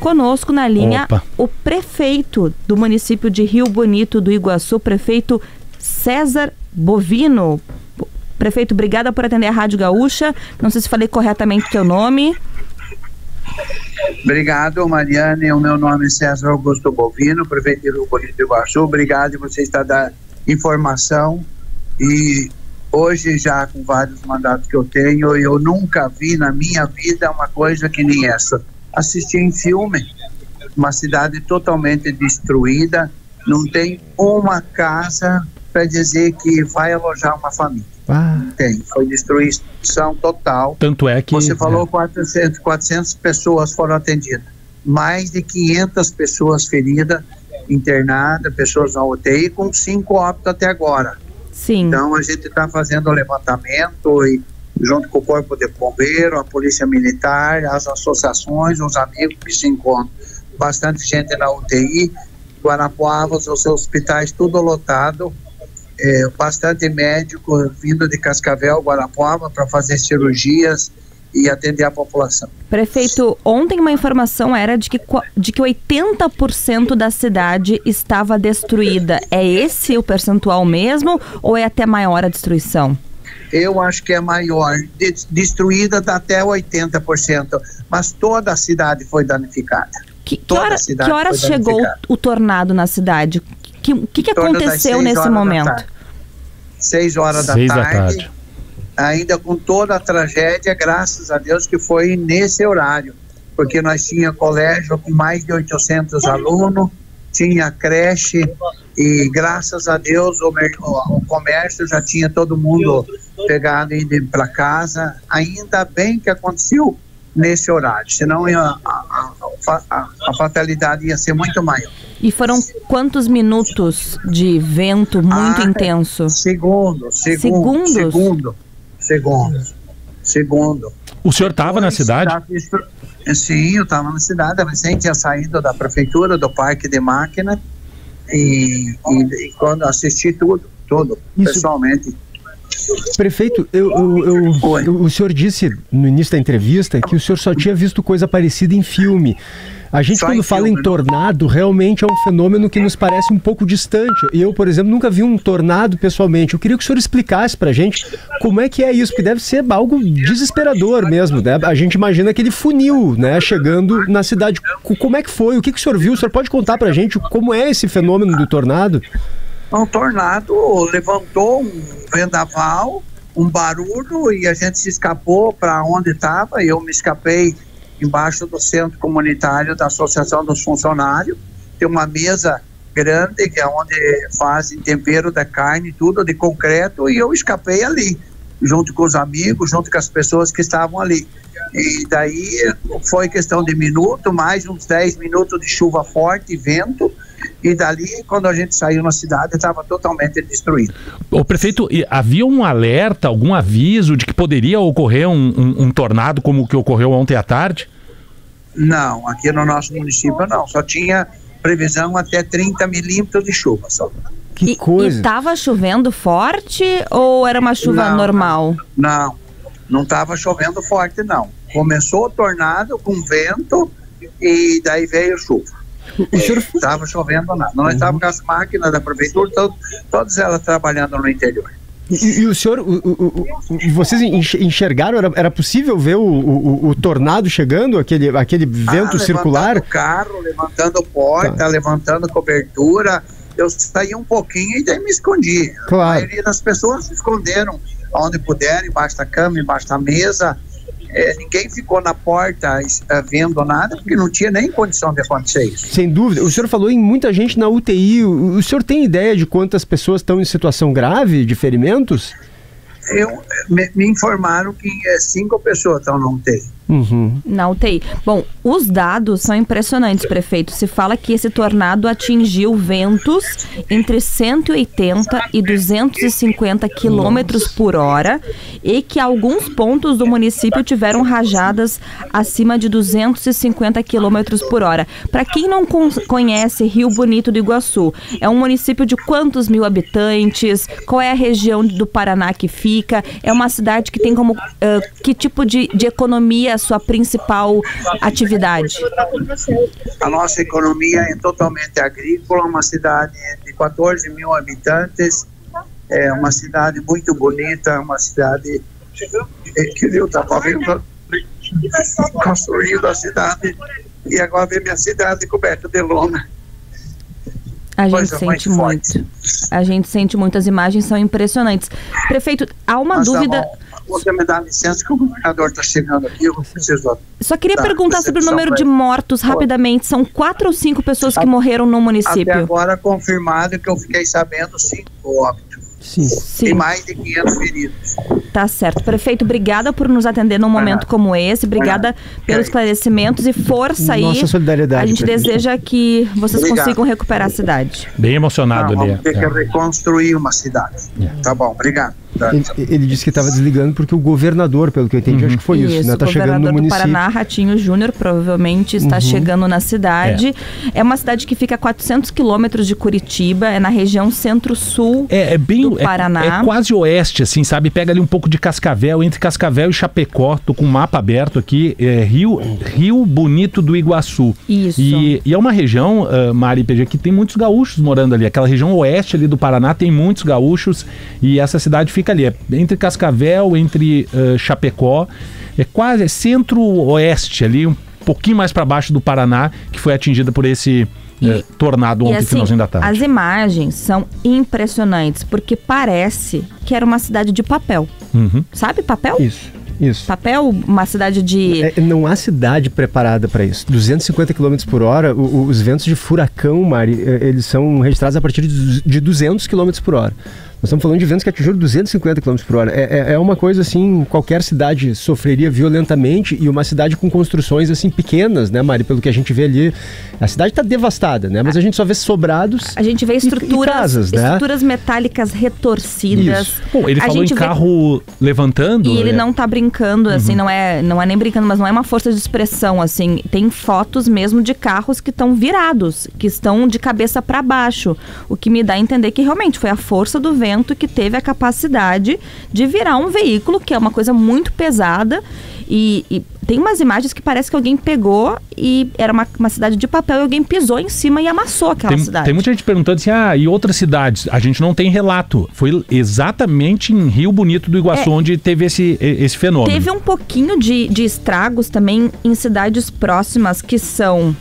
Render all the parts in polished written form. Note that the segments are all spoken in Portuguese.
conosco na linha o prefeito do município de Rio Bonito do Iguaçu, prefeito César Bovino. Prefeito, obrigada por atender a Rádio Gaúcha. Não sei se falei corretamente o teu nome. Obrigado, Mariane. O meu nome é César Augusto Bovino, prefeito de Rio Bonito do Iguaçu. Obrigado por você estar dando informação. E hoje, já com vários mandatos que eu tenho, eu nunca vi na minha vida uma coisa que nem essa. Assisti em filme, uma cidade totalmente destruída, não tem uma casa para dizer que vai alojar uma família. Tem, foi destruição total. Tanto é que... Você falou 400 pessoas foram atendidas. Mais de 500 pessoas feridas, internadas, pessoas na UTI, com 5 óbitos até agora. Sim. Então a gente está fazendo o levantamento e junto com o Corpo de Bombeiro, a Polícia Militar, as associações, os amigos que se encontram. Bastante gente na UTI, Guarapuava, os hospitais tudo lotado. Bastante médico vindo de Cascavel, Guarapuava, para fazer cirurgias e atender a população. Prefeito, ontem uma informação era de que 80% da cidade estava destruída. É esse o percentual mesmo ou é até maior a destruição? Eu acho que é maior. Destruída dá até 80%, mas toda a cidade foi danificada. Que horas chegou o tornado na cidade? O que aconteceu nesse momento? 6 horas da tarde, ainda com toda a tragédia, graças a Deus que foi nesse horário, porque nós tinha colégio com mais de 800 alunos, tinha creche e graças a Deus o comércio já tinha todo mundo pegado e indo para casa. Ainda bem que aconteceu nesse horário, senão a fatalidade ia ser muito maior. E foram quantos minutos de vento muito intenso? Segundos. O senhor estava na cidade? Sim, eu estava na cidade. A recente tinha saído da prefeitura, do parque de máquina e quando assisti tudo pessoalmente. Prefeito, o senhor disse no início da entrevista que o senhor só tinha visto coisa parecida em filme. A gente, quando fala em tornado, realmente é um fenômeno que nos parece um pouco distante. Eu, por exemplo, nunca vi um tornado pessoalmente. Eu queria que o senhor explicasse pra gente como é que é isso, porque deve ser algo desesperador mesmo, né? A gente imagina aquele funil, né, chegando na cidade. Como é que foi? O que o senhor viu? O senhor pode contar pra gente como é esse fenômeno do tornado? Um tornado levantou um vendaval, um barulho, e a gente se escapou para onde estava. Eu me escapei embaixo do centro comunitário da Associação dos Funcionários. Tem uma mesa grande que é onde fazem tempero da carne, tudo de concreto, e eu escapei ali, junto com os amigos, junto com as pessoas que estavam ali. E daí foi questão de minuto, mais uns 10 minutos de chuva forte, vento, e dali, quando a gente saiu na cidade, estava totalmente destruído. O prefeito, havia um alerta, algum aviso de que poderia ocorrer um tornado como o que ocorreu ontem à tarde? Não, aqui no nosso município não, só tinha previsão até 30 milímetros de chuva só. Que coisa! E estava chovendo forte ou era uma chuva normal? Não estava chovendo forte não. Começou o tornado com vento e daí veio chuva. Estava chovendo nada. Nós estávamos com as máquinas da prefeitura, todas elas trabalhando no interior. E o senhor, vocês enxergaram, era possível ver o tornado chegando, aquele vento circular? Levantando o carro, levantando porta, levantando cobertura. Eu saí um pouquinho e daí me escondi. Claro. A maioria das pessoas se esconderam onde puderam, embaixo da cama, embaixo da mesa. Ninguém ficou na porta vendo nada, porque não tinha nem condição de acontecer isso. Sem dúvida. O senhor falou em muita gente na UTI. O senhor tem ideia de quantas pessoas estão em situação grave de ferimentos? Me informaram que 5 pessoas estão na UTI. Na UTI. Bom, os dados são impressionantes, prefeito. Se fala que esse tornado atingiu ventos entre 180 e 250 quilômetros por hora e que alguns pontos do município tiveram rajadas acima de 250 quilômetros por hora. Para quem não conhece Rio Bonito do Iguaçu, é um município de quantos mil habitantes? Qual é a região do Paraná que fica? É uma cidade que tem como que tipo de economia a sua principal atividade? A nossa economia é totalmente agrícola, uma cidade de 14 mil habitantes, é uma cidade muito bonita, uma cidade que eu estava vendo construindo a cidade e agora vê minha cidade coberta de lona. A gente sente muito. A gente sente muito. As imagens são impressionantes. Prefeito, há uma dúvida... Você me dá licença que o governador está chegando aqui, eu preciso... Só queria perguntar sobre o número de mortos rapidamente. São 4 ou 5 pessoas que morreram no município? Até agora confirmado que eu fiquei sabendo 5 óbitos. Sim. E mais de 500 feridos. Tá certo. Prefeito, obrigada por nos atender num momento como esse. Obrigada pelos esclarecimentos e força aí. Nossa solidariedade. A gente deseja que vocês consigam recuperar a cidade. Bem emocionado ali. Vamos ter que reconstruir uma cidade. Tá bom, obrigado. Ele disse que estava desligando porque o governador, pelo que eu entendi, acho que foi isso, né? Tá chegando no município. O governador do Paraná, Ratinho Júnior, provavelmente está chegando na cidade. É uma cidade que fica a 400 quilômetros de Curitiba, é na região centro-sul do Paraná. É quase oeste, assim, sabe? Pega ali um pouco de Cascavel, entre Cascavel e Chapecó. Tô com o mapa aberto aqui. Rio Bonito do Iguaçu. Isso. E é uma região, Mari PG, que tem muitos gaúchos morando ali. Aquela região oeste ali do Paraná tem muitos gaúchos e essa cidade fica ali, entre Cascavel, entre Chapecó, é quase centro-oeste ali, um pouquinho mais para baixo do Paraná, que foi atingida por esse tornado ontem, assim, finalzinho da tarde. As imagens são impressionantes, porque parece que era uma cidade de papel. Sabe papel? Isso. Papel, uma cidade de... não há cidade preparada para isso. 250 km por hora, os ventos de furacão, Mari, eles são registrados a partir de 200 km por hora. Nós estamos falando de ventos que atingiram 250 km por hora. É uma coisa assim, qualquer cidade sofreria violentamente, e uma cidade com construções assim pequenas, né, Mari? Pelo que a gente vê ali, a cidade está devastada, né? Mas a gente só vê sobrados. A gente vê estruturas, casas, né? Estruturas metálicas retorcidas. Isso. Bom, ele falou em carro levantando. E ele não está brincando, assim, não é nem brincando, mas não é uma força de expressão, assim. Tem fotos mesmo de carros que estão virados, que estão de cabeça para baixo, o que me dá a entender que realmente foi a força do vento que teve a capacidade de virar um veículo, que é uma coisa muito pesada, e tem umas imagens que parece que alguém pegou e era uma cidade de papel e alguém pisou em cima e amassou aquela cidade. Tem muita gente perguntando assim, e outras cidades? A gente não tem relato. Foi exatamente em Rio Bonito do Iguaçu onde teve esse fenômeno. Teve um pouquinho de estragos também em cidades próximas, que são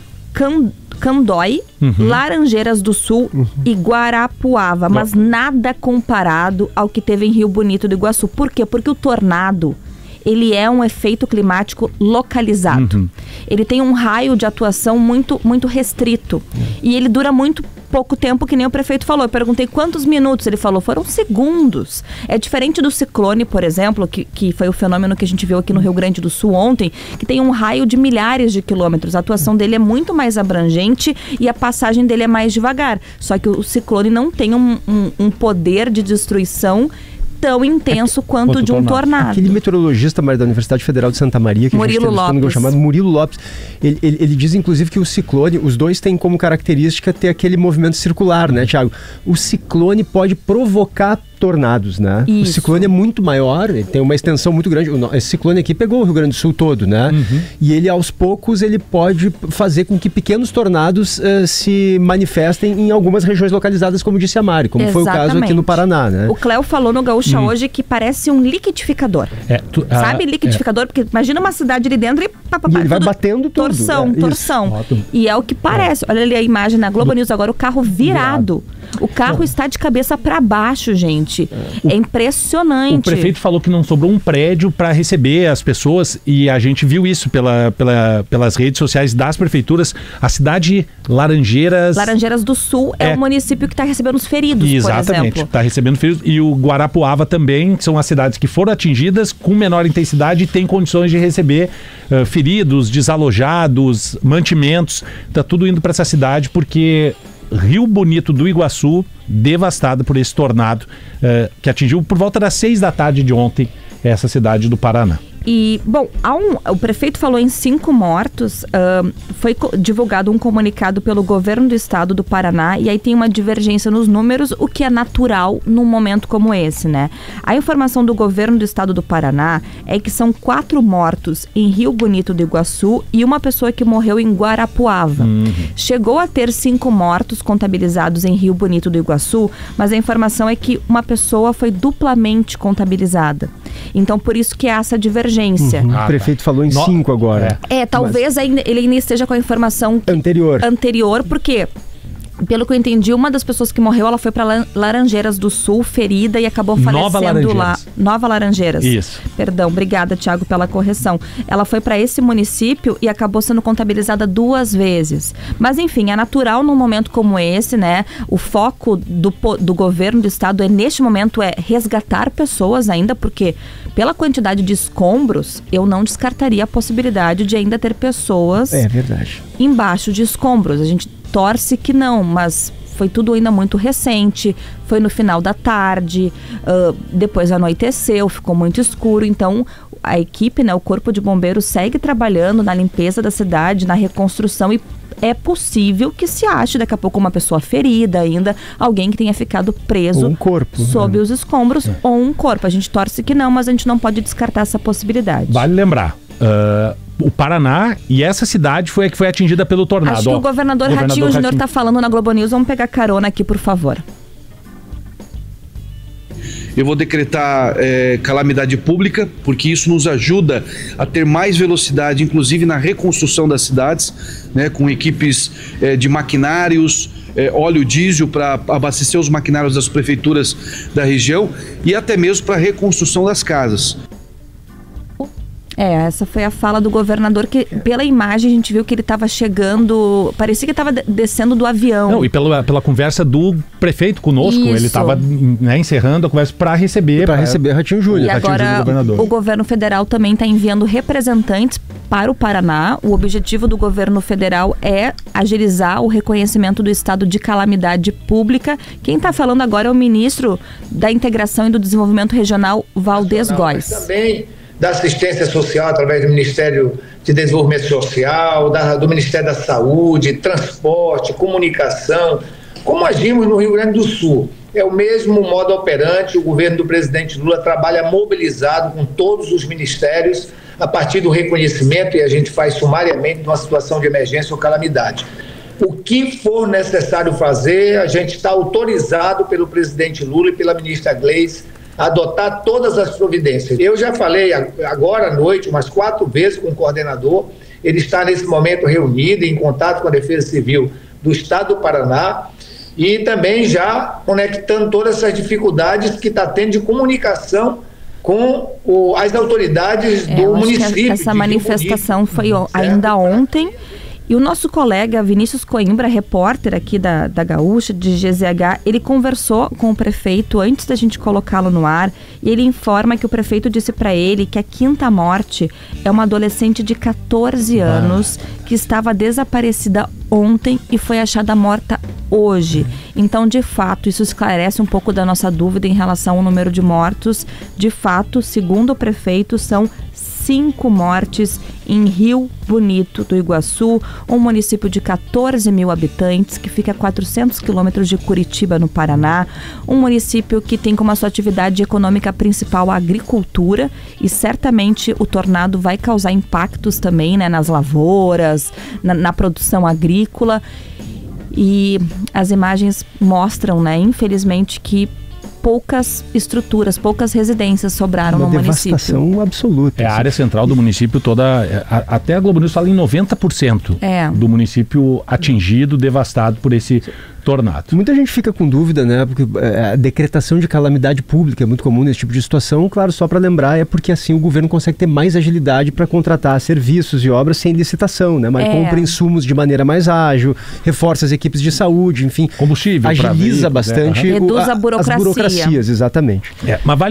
Candói, Laranjeiras do Sul e Guarapuava, mas nada comparado ao que teve em Rio Bonito do Iguaçu. Por quê? Porque o tornado, ele é um efeito climático localizado. Ele tem um raio de atuação muito, muito restrito. E ele dura muito pouco tempo, que nem o prefeito falou. Eu perguntei quantos minutos, ele falou, foram segundos. É diferente do ciclone, por exemplo, que foi o fenômeno que a gente viu aqui no Rio Grande do Sul ontem, que tem um raio de milhares de quilômetros. A atuação dele é muito mais abrangente e a passagem dele é mais devagar. Só que o ciclone não tem um poder de destruição tão intenso quanto de um tornado. Aquele meteorologista da Universidade Federal de Santa Maria, que Murilo Lopes, chamado Murilo Lopes, ele diz inclusive que o ciclone, os dois têm como característica ter aquele movimento circular, né, Thiago? O ciclone pode provocar tornados, né? Isso. O ciclone é muito maior, ele tem uma extensão muito grande. Esse ciclone aqui pegou o Rio Grande do Sul todo, né? E ele, aos poucos, ele pode fazer com que pequenos tornados se manifestem em algumas regiões localizadas, como disse a Mari, como foi o caso aqui no Paraná, né? O Cléo falou no Gaúcha hoje que parece um liquidificador. Sabe liquidificador? Porque imagina uma cidade ali dentro e ele vai batendo tudo. Torção. E é o que parece. Olha ali a imagem na Globo News agora, o carro virado. O carro está de cabeça para baixo, gente. É impressionante. O prefeito falou que não sobrou um prédio para receber as pessoas, e a gente viu isso pelas redes sociais das prefeituras. A cidade Laranjeiras do Sul é o município que está recebendo os feridos, por exemplo. Exatamente, está recebendo feridos. E o Guarapuava também, que são as cidades que foram atingidas com menor intensidade e têm condições de receber feridos, desalojados, mantimentos. Está tudo indo para essa cidade porque Rio Bonito do Iguaçu, devastada por esse tornado que atingiu por volta das 6 da tarde de ontem essa cidade do Paraná. E, bom, o prefeito falou em 5 mortos, foi divulgado um comunicado pelo governo do estado do Paraná, e aí tem uma divergência nos números, o que é natural num momento como esse, né? A informação do governo do estado do Paraná é que são 4 mortos em Rio Bonito do Iguaçu e uma pessoa que morreu em Guarapuava. Chegou a ter 5 mortos contabilizados em Rio Bonito do Iguaçu, mas a informação é que uma pessoa foi duplamente contabilizada. Então, por isso que há essa divergência. O prefeito falou em 5 agora. Talvez ele ainda esteja com a informação anterior, porque, pelo que eu entendi, uma das pessoas que morreu, ela foi para Laranjeiras do Sul, ferida, e acabou falecendo lá. Nova Laranjeiras. Isso. Perdão, obrigada, Thiago, pela correção. Ela foi para esse município e acabou sendo contabilizada 2 vezes. Mas, enfim, é natural num momento como esse, né? O foco do governo do estado neste momento é resgatar pessoas ainda, porque pela quantidade de escombros, eu não descartaria a possibilidade de ainda ter pessoas embaixo de escombros. A gente torce que não, mas foi tudo ainda muito recente, foi no final da tarde, depois anoiteceu, ficou muito escuro, então a equipe, né, o Corpo de Bombeiros segue trabalhando na limpeza da cidade, na reconstrução, e é possível que se ache daqui a pouco uma pessoa ferida ainda, alguém que tenha ficado preso sob os escombros, ou um corpo. A gente torce que não, mas a gente não pode descartar essa possibilidade. Vale lembrar, o Paraná e essa cidade foi a que foi atingida pelo tornado. Acho que o governador Ratinho Júnior está falando na Globo News. Vamos pegar carona aqui, por favor. Eu vou decretar calamidade pública, porque isso nos ajuda a ter mais velocidade, inclusive na reconstrução das cidades, né, com equipes de maquinários, óleo diesel para abastecer os maquinários das prefeituras da região e até mesmo para a reconstrução das casas. Essa foi a fala do governador, que pela imagem a gente viu que ele estava chegando, parecia que estava descendo do avião. Não, e pela conversa do prefeito conosco, ele estava, né, encerrando a conversa para receber Ratinho Júnior. E agora o governo federal também está enviando representantes para o Paraná. O objetivo do governo federal é agilizar o reconhecimento do estado de calamidade pública. Quem está falando agora é o ministro da Integração e do Desenvolvimento Regional, Valdez Góes. Também da assistência social através do Ministério de Desenvolvimento Social, do Ministério da Saúde, transporte, comunicação. Como agimos no Rio Grande do Sul? É o mesmo modo operante. O governo do presidente Lula trabalha mobilizado com todos os ministérios a partir do reconhecimento, e a gente faz sumariamente numa situação de emergência ou calamidade. O que for necessário fazer, a gente está autorizado pelo presidente Lula e pela ministra Gleisi a adotar todas as providências. Eu já falei agora à noite umas 4 vezes com o coordenador. Ele está nesse momento reunido, em contato com a Defesa Civil do Estado do Paraná, e também já conectando todas essas dificuldades que está tendo de comunicação com as autoridades do município. Essa manifestação foi ainda ontem. E o nosso colega Vinícius Coimbra, repórter aqui da Gaúcha, de GZH, ele conversou com o prefeito antes da gente colocá-lo no ar, e ele informa que o prefeito disse para ele que a 5ª morte é uma adolescente de 14 anos que estava desaparecida ontem e foi achada morta hoje. Então, de fato, isso esclarece um pouco da nossa dúvida em relação ao número de mortos. De fato, segundo o prefeito, são 5 mortes em Rio Bonito do Iguaçu, um município de 14 mil habitantes, que fica a 400 quilômetros de Curitiba, no Paraná, um município que tem como a sua atividade econômica principal a agricultura, e certamente o tornado vai causar impactos também, né, nas lavouras, na produção agrícola, e as imagens mostram, né, infelizmente, que poucas estruturas, poucas residências sobraram no município. Uma devastação absoluta. A área central do município toda, até a Globo News fala em 90% do município atingido, devastado por esse tornado. Muita gente fica com dúvida, né? Porque a decretação de calamidade pública é muito comum nesse tipo de situação. Claro, só para lembrar, é porque assim o governo consegue ter mais agilidade para contratar serviços e obras sem licitação, né? Mas compra insumos de maneira mais ágil, reforça as equipes de saúde, enfim. Combustível. Agiliza bastante reduz a burocracia. As burocracias, exatamente. Mas vale